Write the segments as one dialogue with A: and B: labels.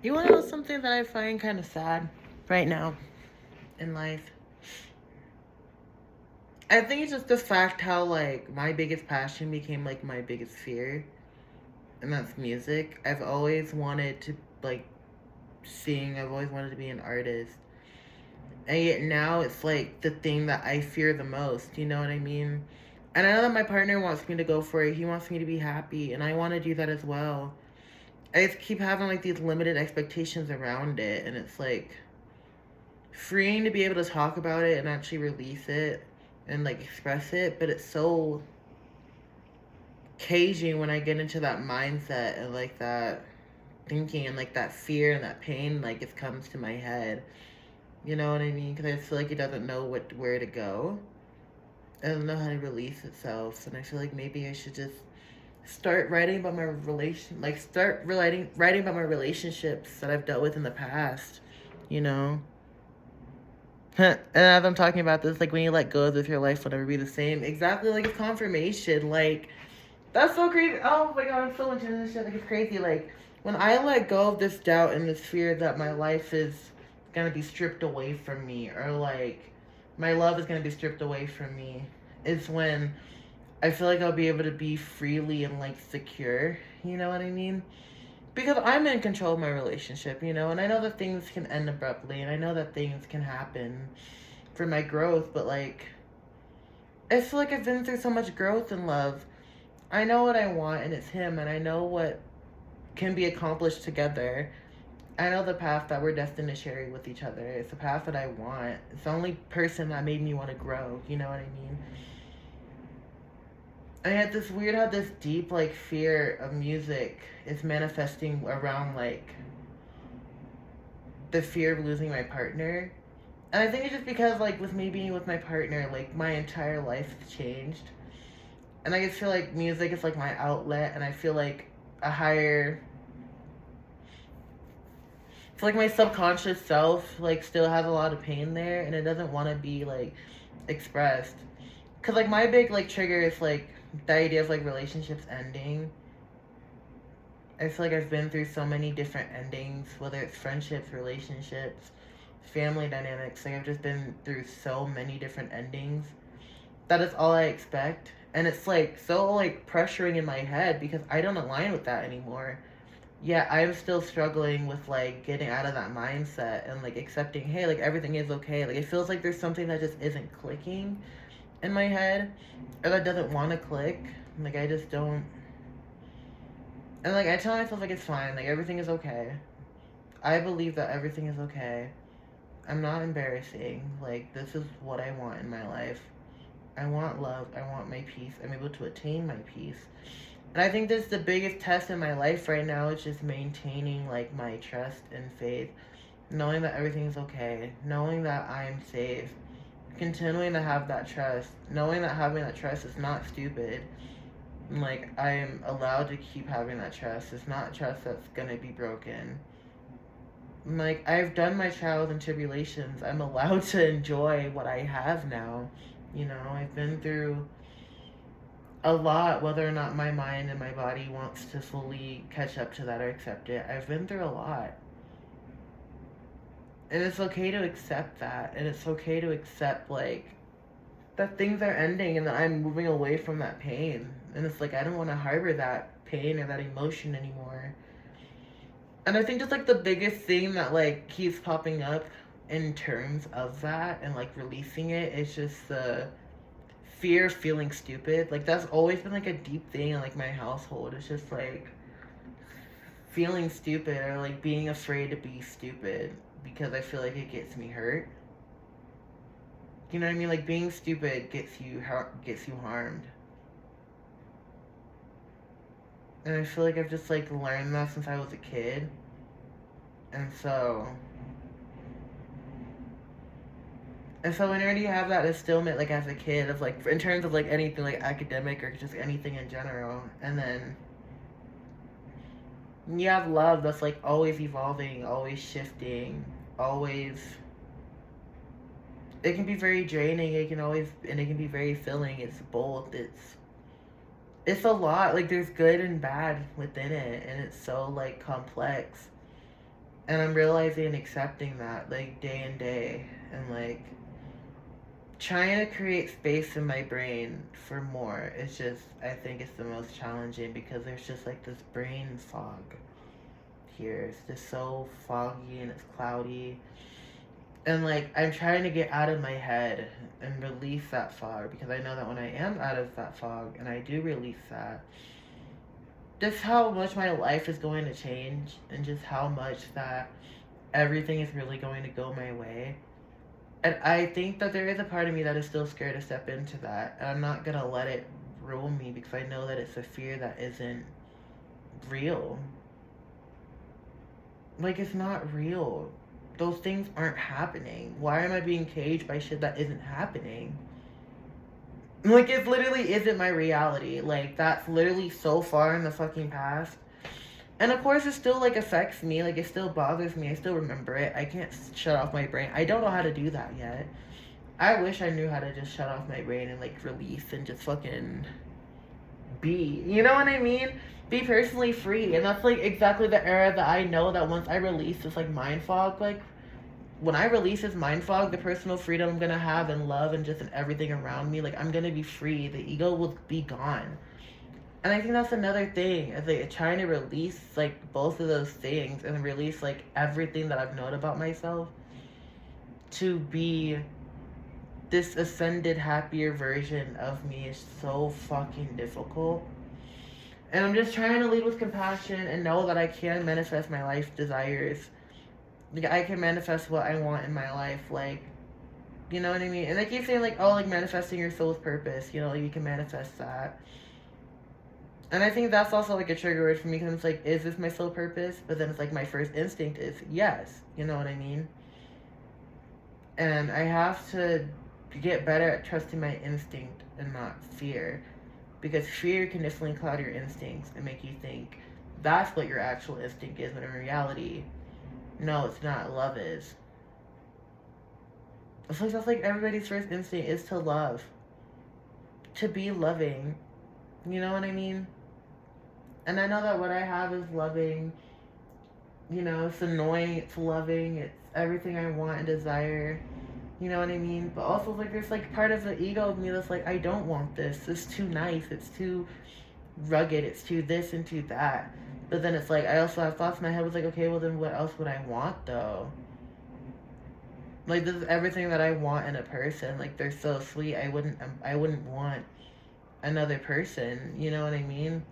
A: You want to know something that I find kind of sad right now in life? I think it's just the fact how, like, my biggest passion became, like, my biggest fear, and that's music. I've always wanted to, like, sing. I've always wanted to be an artist. And yet now it's, like, the thing that I fear the most. You know what I mean? And I know that my partner wants me to go for it. He wants me to be happy, and I want to do that as well. I just keep having, like, these limited expectations around it, and it's, like, freeing to be able to talk about it and actually release it and, like, express it, but it's so caging when I get into that mindset and, like, that thinking and, like, that fear and that pain, like, it comes to my head. You know what I mean? Because I feel like it doesn't know where to go. It doesn't know how to release itself, and I feel like maybe I should just start writing about my writing about my relationships that I've dealt with in the past, you know? And as I'm talking about this, like, when you let go of this, your life will never be the same. Exactly, like, it's confirmation. Like, that's so crazy. Oh my god, I'm so into this shit. Like, it's crazy. Like, when I let go of this doubt and this fear that my life is gonna be stripped away from me, or, like, my love is gonna be stripped away from me, is when I feel like I'll be able to be freely and, like, secure. You know what I mean? Because I'm in control of my relationship, you know, and I know that things can end abruptly, and I know that things can happen for my growth, but, like, I feel like I've been through so much growth in love. I know what I want, and it's him, and I know what can be accomplished together. I know the path that we're destined to share with each other. It's the path that I want. It's the only person that made me want to grow, you know what I mean? I had this deep, like, fear of music is manifesting around, like, the fear of losing my partner. And I think it's just because, like, with me being with my partner, like, my entire life has changed. And I just feel like music is, like, my outlet, and I feel like a higher. I feel like my subconscious self, like, still has a lot of pain there, and it doesn't want to be, like, expressed. Because, like, my big, like, trigger is, like, the idea of, like, relationships ending. I feel like I've been through so many different endings, whether it's friendships, relationships, family dynamics. Like, I've just been through so many different endings. That is all I expect. And it's, like, so, like, pressuring in my head because I don't align with that anymore. Yeah, I'm still struggling with, like, getting out of that mindset and, like, accepting, hey, like, everything is okay. Like, it feels like there's something that just isn't clicking in my head, or that doesn't want to click. Like, I just don't. And, like, I tell myself, like, it's fine. Like, everything is okay. I believe that everything is okay. I'm not embarrassing. Like, this is what I want in my life. I want love. I want my peace. I'm able to attain my peace. And I think that's the biggest test in my life right now is just maintaining, like, my trust and faith. Knowing that everything's okay. Knowing that I'm safe. Continuing to have that trust. Knowing that having that trust is not stupid. Like, I am allowed to keep having that trust. It's not trust that's gonna be broken. Like, I've done my trials and tribulations. I'm allowed to enjoy what I have now. You know, I've been through a lot, whether or not my mind and my body wants to fully catch up to that or accept it. I've been through a lot. And it's okay to accept that. And it's okay to accept, like, that things are ending and that I'm moving away from that pain. And it's like, I don't want to harbor that pain or that emotion anymore. And I think just, like, the biggest thing that, like, keeps popping up in terms of that and, like, releasing it is just the fear of feeling stupid. Like, that's always been, like, a deep thing in, like, my household. It's just, like, feeling stupid or, like, being afraid to be stupid because I feel like it gets me hurt. You know what I mean? Like, being stupid gets you harmed. And I feel like I've just, like, learned that since I was a kid. And so whenever you have that instillment, like, as a kid, of, like, in terms of, like, anything, like, academic or just anything in general, and then you have love that's, like, always evolving, always shifting, always. It can be very draining. It can be very filling. It's both. It's a lot. Like, there's good and bad within it, and it's so, like, complex. And I'm realizing and accepting that, like, day and day. And, like, trying to create space in my brain for more is just, I think it's the most challenging because there's just, like, this brain fog here. It's just so foggy and it's cloudy. And, like, I'm trying to get out of my head and release that fog because I know that when I am out of that fog and I do release that, just how much my life is going to change and just how much that everything is really going to go my way. And I think that there is a part of me that is still scared to step into that. And I'm not going to let it rule me because I know that it's a fear that isn't real. Like, it's not real. Those things aren't happening. Why am I being caged by shit that isn't happening? Like, it literally isn't my reality. Like, that's literally so far in the fucking past. And of course, it still, like, affects me. Like, it still bothers me. I still remember it. I can't shut off my brain. I don't know how to do that yet. I wish I knew how to just shut off my brain and, like, release and just fucking be. You know what I mean? Be personally free. And that's, like, exactly the era that I know that once I release this, like, mind fog, like, when I release this mind fog, the personal freedom I'm gonna have and love and just in everything around me, like, I'm gonna be free. The ego will be gone. And I think that's another thing, is like trying to release like both of those things and release like everything that I've known about myself to be this ascended, happier version of me is so fucking difficult. And I'm just trying to lead with compassion and know that I can manifest my life desires. Like, I can manifest what I want in my life, like, you know what I mean? And they keep saying, like, oh, like, manifesting your soul's purpose, you know, like, you can manifest that. And I think that's also, like, a trigger word for me, because it's like, is this my soul purpose? But then it's like, my first instinct is yes, you know what I mean? And I have to get better at trusting my instinct and not fear. Because fear can definitely cloud your instincts and make you think that's what your actual instinct is, when in reality, no, it's not. Love is. It's like that's like everybody's first instinct is to love. To be loving. You know what I mean? And I know that what I have is loving. You know, it's annoying, it's loving, it's everything I want and desire. You know what I mean? But also, like, there's, like, part of the ego of me that's like, I don't want this. It's too nice. It's too rugged. It's too this and too that. But then it's like, I also have thoughts in my head was like, okay, well, then what else would I want, though? Like, this is everything that I want in a person. Like, they're so sweet. I wouldn't want another person. You know what I mean?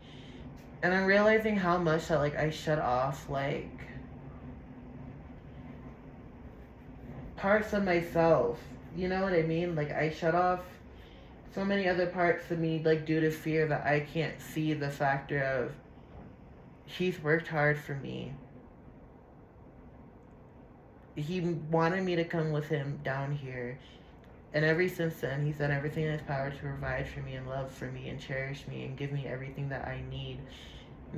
A: And I'm realizing how much that, like, I shut off, like, parts of myself. You know what I mean? Like, I shut off so many other parts of me, like, due to fear that I can't see the factor of he's worked hard for me. He wanted me to come with him down here. And ever since then, he's done everything in his power to provide for me and love for me and cherish me and give me everything that I need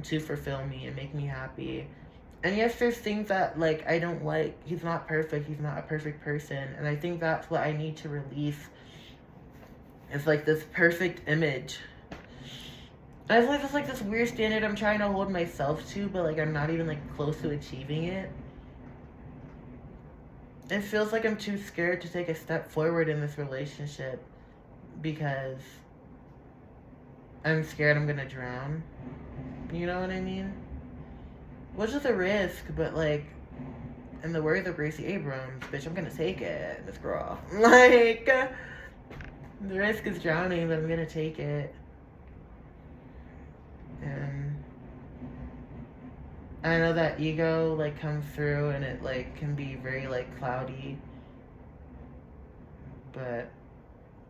A: to fulfill me and make me happy. And yes, there's things that, like, I don't like. He's not perfect. He's not a perfect person. And I think that's what I need to release. It's like this perfect image. And I feel like it's like this weird standard I'm trying to hold myself to, but, like, I'm not even, like, close to achieving it. It feels like I'm too scared to take a step forward in this relationship because I'm scared I'm gonna drown. You know what I mean? Which is a risk, but, like, in the words of Gracie Abrams, bitch, I'm gonna take it, Miss Girl. Like, the risk is drowning, but I'm gonna take it. And I know that ego, like, comes through and it, like, can be very, like, cloudy. But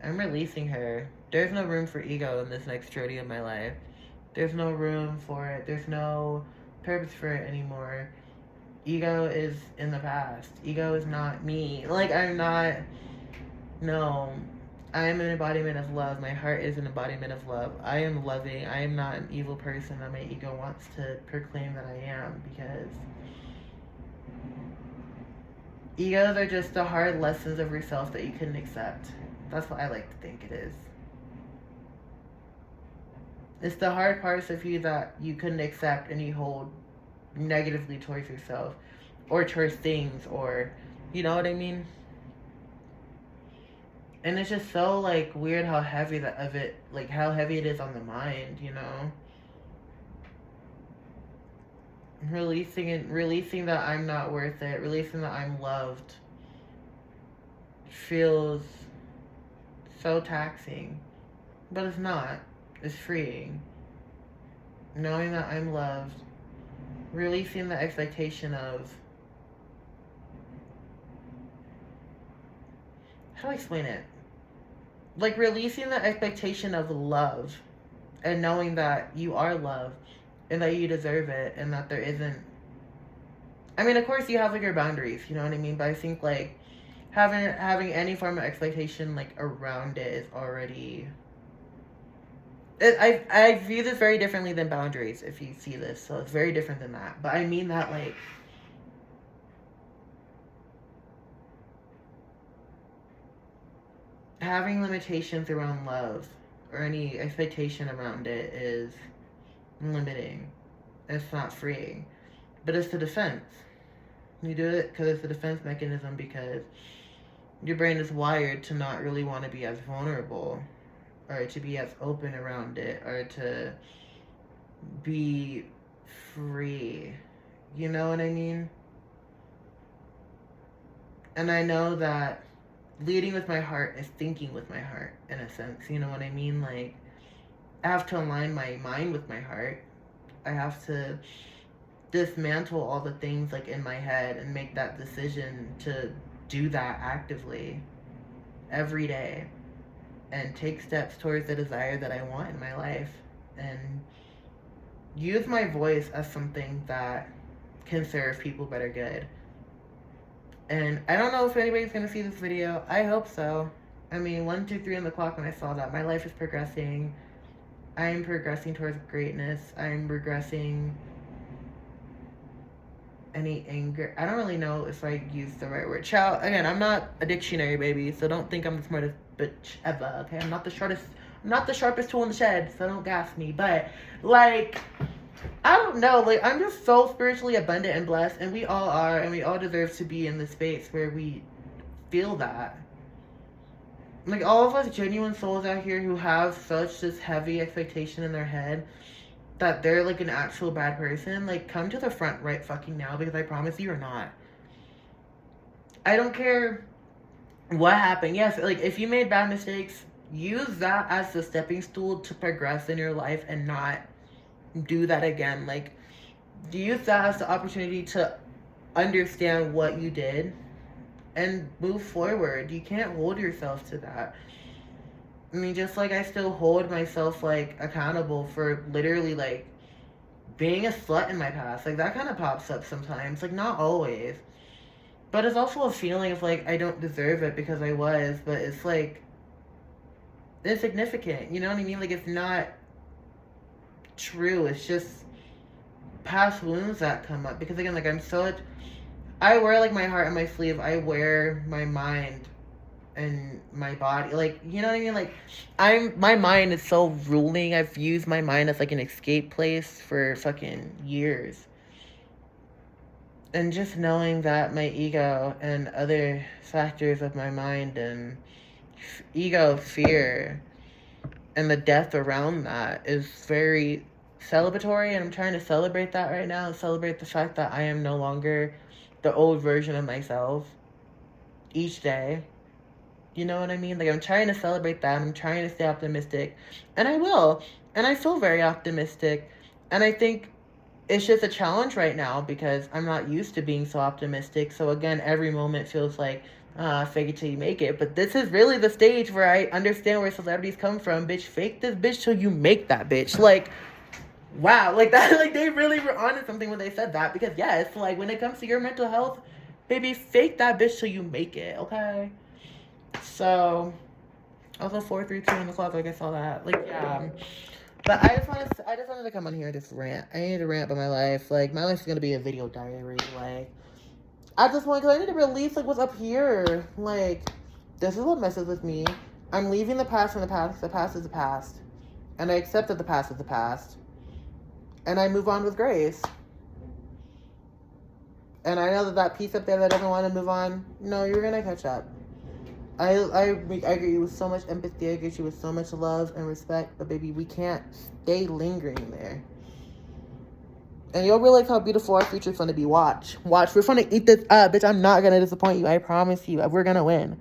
A: I'm releasing her. There's no room for ego in this next journey of my life. There's no room for it. There's no purpose for it anymore. Ego is in the past. Ego is not me. Like, I'm not. No. I am an embodiment of love. My heart is an embodiment of love. I am loving. I am not an evil person that my ego wants to proclaim that I am, because egos are just the hard lessons of yourself that you couldn't accept. That's what I like to think it is. It's the hard parts of you that you couldn't accept and you hold negatively towards yourself. or towards things, or, you know what I mean? And it's just so, like, weird how heavy how heavy it is on the mind, you know? Releasing that I'm not worth it, releasing that I'm loved feels so taxing. But it's not. It's freeing. Knowing that I'm loved, releasing the expectation of, how do I explain it? Like, releasing the expectation of love and knowing that you are loved and that you deserve it and that there isn't, I mean, of course you have, like, your boundaries, you know what I mean? But I think, like, having any form of expectation, like, around it is already, I view this very differently than boundaries, if you see this. So it's very different than that. But I mean that, like, having limitations around love or any expectation around it is limiting. It's not freeing. But it's the defense. You do it because it's a defense mechanism, because your brain is wired to not really want to be as vulnerable or to be as open around it or to be free. You know what I mean? And I know that leading with my heart is thinking with my heart, in a sense. You know what I mean? Like, I have to align my mind with my heart. I have to dismantle all the things, like, in my head and make that decision to do that actively every day and take steps towards the desire that I want in my life, and use my voice as something that can serve people better good. And I don't know if anybody's going to see this video. I hope so. I mean, 1, 2, 3 on the clock when I saw that. My life is progressing. I am progressing towards greatness. I am regressing any anger. I don't really know if I use the right word. Child, again, I'm not a dictionary, baby, so don't think I'm the smartest bitch ever, okay? I'm not the sharpest tool in the shed, so don't gas me. But, like, I don't know, like, I'm just so spiritually abundant and blessed, and we all are, and we all deserve to be in this space where we feel that. Like, all of us genuine souls out here who have such this heavy expectation in their head that they're, like, an actual bad person, like, come to the front right fucking now, because I promise you, you're not. I don't care what happened. Yes, like, if you made bad mistakes, use that as the stepping stool to progress in your life and not do that again. Like, use that as the opportunity to understand what you did and move forward. You can't hold yourself to that. I mean, just like I still hold myself, like, accountable for literally, like, being a slut in my past. Like, that kind of pops up sometimes. Like, not always. But it's also a feeling of, like, I don't deserve it because I was. But it's, like, insignificant. You know what I mean? Like, it's not true. It's just past wounds that come up. Because, again, like, I wear, like, my heart on my sleeve. I wear my mind and my body, like, you know what I mean? Like, my mind is so ruling. I've used my mind as, like, an escape place for fucking years. And just knowing that my ego and other factors of my mind and ego, fear, and the death around that is very celebratory, and I'm trying to celebrate that right now, celebrate the fact that I am no longer the old version of myself each day. You know what I mean? Like, I'm trying to celebrate that. I'm trying to stay optimistic. And I will. And I feel very optimistic. And I think it's just a challenge right now because I'm not used to being so optimistic. So, again, every moment feels like, fake it till you make it. But this is really the stage where I understand where celebrities come from. Bitch, fake this bitch till you make that bitch. Like, wow. Like, that, like, they really were onto something when they said that. Because, yes, like, when it comes to your mental health, baby, fake that bitch till you make it, okay? So, also 4, 3, 2 on the clock, like, I saw that. Like, yeah. But I just wanted to come on here and just rant. I need to rant about my life. Like, my life's gonna be a video diary. Like, at this point, because I need to release, like, what's up here. Like, this is what messes with me. I'm leaving the past in the past. The past is the past. And I accept that the past is the past. And I move on with grace. And I know that that piece up there that doesn't want to move on, no, you're going to catch up. I greet you with so much empathy. I greet you with so much love and respect. But, baby, we can't stay lingering there. And you'll realize how beautiful our future's going to be. Watch. We're going to eat this up. Bitch, I'm not going to disappoint you. I promise you. We're going to win.